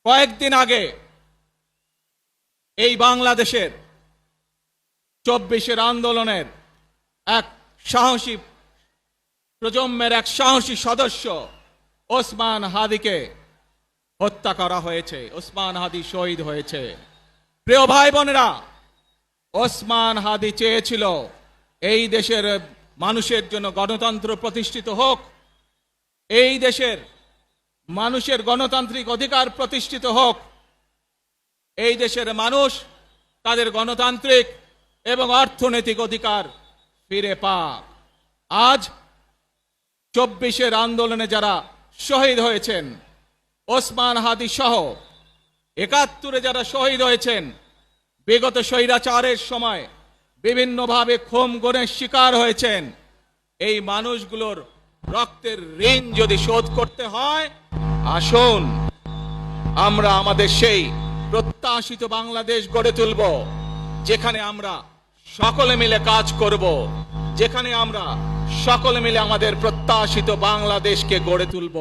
কয়েকদিন আগে এই বাংলাদেশের ২৪ আন্দোলনের এক সাহসী প্রজন্মের এক সাহসী সদস্য ওসমান হাদিকে হত্যা করা হয়েছে। ওসমান হাদি শহীদ হয়েছে। প্রিয় ভাই বোনেরা, ওসমান হাদি চেয়েছিল এই দেশের মানুষের জন্য গণতন্ত্র প্রতিষ্ঠিত হোক, এই দেশের মানুষের গণতান্ত্রিক অধিকার প্রতিষ্ঠিত হোক, এই দেশের মানুষ তাদের গণতান্ত্রিক এবং অর্থনৈতিক অধিকার ফিরে পাক। আজ ২৪ আন্দোলনে যারা শহীদ হয়েছেন, ওসমান হাদি সহ ৭১ যারা শহীদ হয়েছেন, বিগত স্বৈরাচারের সময় বিভিন্নভাবে খুন গুমের শিকার হয়েছেন, এই মানুষগুলোর রক্তের ঋণ যদি শোধ করতে হয়, আসুন আমরা আমাদের সেই প্রত্যাশিত বাংলাদেশ গড়ে তুলব, যেখানে আমরা সকলে মিলে কাজ করব, যেখানে আমরা সকলে মিলে আমাদের প্রত্যাশিত বাংলাদেশকে গড়ে তুলব।